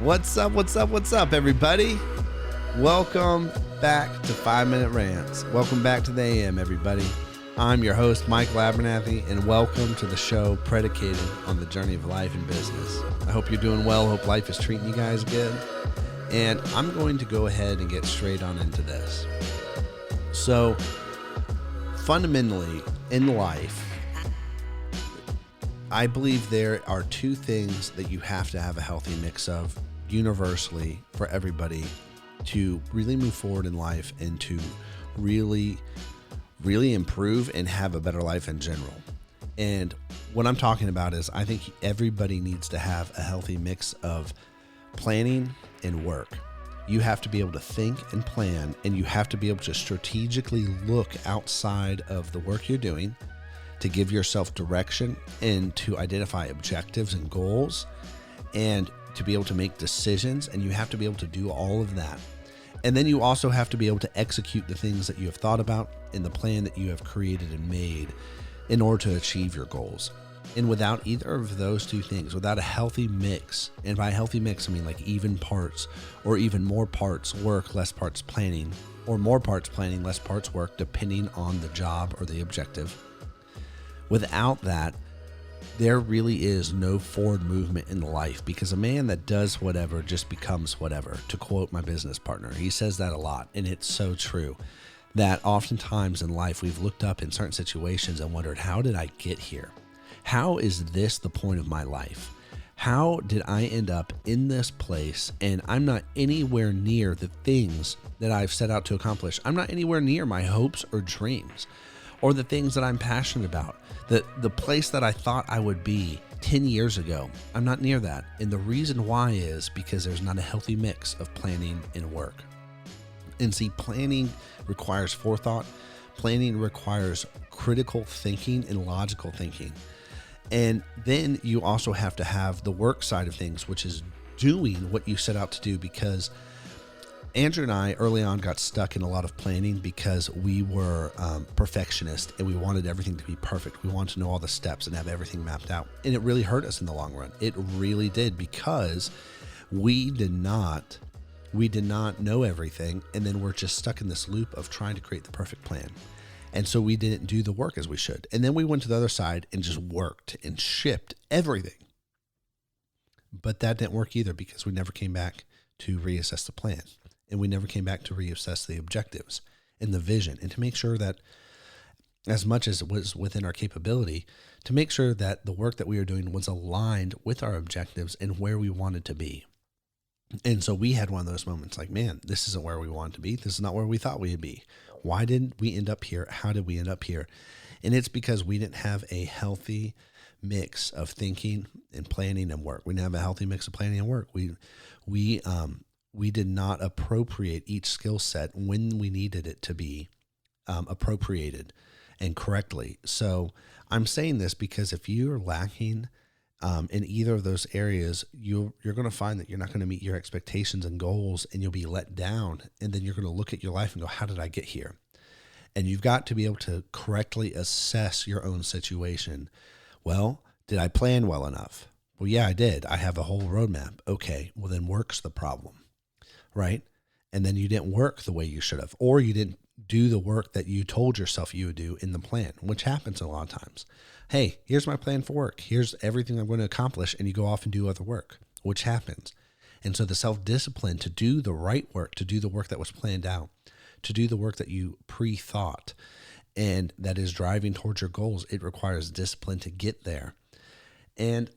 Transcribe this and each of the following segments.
What's up? What's up? What's up, everybody? Welcome back to 5 Minute Rants. Welcome back to the AM, everybody. I'm your host, Mike Labernathy, and welcome to the show predicated on the journey of life and business. I hope you're doing well. Hope life is treating you guys good. And I'm going to go ahead and get straight on into this. So, fundamentally, in life, I believe there are two things that you have to have a healthy mix of universally for everybody to really move forward in life and to really improve and have a better life in general. And what I'm talking about is I think everybody needs to have a healthy mix of planning and work. You have to be able to think and plan, and you have to be able to strategically look outside of the work you're doing to give yourself direction and to identify objectives and goals and to be able to make decisions. And you have to be able to do all of that. And then you also have to be able to execute the things that you have thought about in the plan that you have created and made in order to achieve your goals. And without either of those two things, without a healthy mix, and by healthy mix, I mean like even parts or even more parts work, less parts planning, or more parts planning, less parts work, depending on the job or the objective. Without that, there really is no forward movement in life, because a man that does whatever just becomes whatever, to quote my business partner. He says that a lot, and it's so true that oftentimes in life we've looked up in certain situations and wondered, how did I get here? How is this the point of my life? How did I end up in this place and I'm not anywhere near the things that I've set out to accomplish? I'm not anywhere near my hopes or dreams or the things that I'm passionate about. The place that I thought I would be 10 years ago, I'm not near that. And the reason why is because there's not a healthy mix of planning and work. And see, planning requires forethought. Planning requires critical thinking and logical thinking. And then you also have to have the work side of things, which is doing what you set out to do, because Andrew and I early on got stuck in a lot of planning because we were perfectionists and we wanted everything to be perfect. We wanted to know all the steps and have everything mapped out. And it really hurt us in the long run. It really did, because we did not know everything. And then we're just stuck in this loop of trying to create the perfect plan. And so we didn't do the work as we should. And then we went to the other side and just worked and shipped everything. But that didn't work either, because we never came back to reassess the plan. And we never came back to reassess the objectives and the vision, and to make sure that, as much as it was within our capability, to make sure that the work that we were doing was aligned with our objectives and where we wanted to be. And so we had one of those moments like, man, this isn't where we wanted to be. This is not where we thought we'd be. Why didn't we end up here? How did we end up here? And it's because we didn't have a healthy mix of thinking and planning and work. We didn't have a healthy mix of planning and work. We did not appropriate each skill set when we needed it to be appropriated and correctly. So I'm saying this because if you're lacking in either of those areas, you're going to find that you're not going to meet your expectations and goals, and you'll be let down. And then you're going to look at your life and go, how did I get here? And you've got to be able to correctly assess your own situation. Well, did I plan well enough? Well, yeah, I did. I have a whole roadmap. Okay, well then work's the problem. Right? And then you didn't work the way you should have, or you didn't do the work that you told yourself you would do in the plan, which happens a lot of times. Hey, here's my plan for work. Here's everything I'm going to accomplish. And you go off and do other work, which happens. And so the self-discipline to do the right work, to do the work that was planned out, to do the work that you pre-thought, and that is driving towards your goals, it requires discipline to get there. And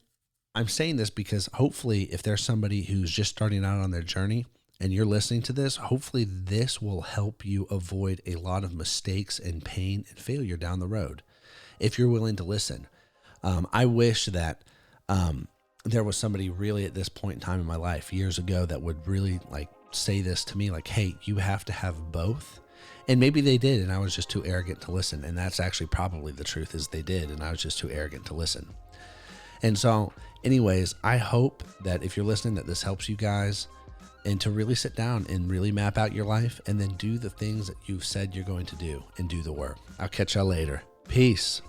I'm saying this because hopefully if there's somebody who's just starting out on their journey, and you're listening to this, hopefully this will help you avoid a lot of mistakes and pain and failure down the road, if you're willing to listen. I wish that there was somebody really at this point in time in my life years ago that would really say this to me, like, hey, you have to have both. And maybe they did, and I was just too arrogant to listen. And that's actually probably the truth, is they did, and I was just too arrogant to listen. And so anyways, I hope that if you're listening, that this helps you guys, and to really sit down and really map out your life and then do the things that you've said you're going to do and do the work. I'll catch y'all later. Peace.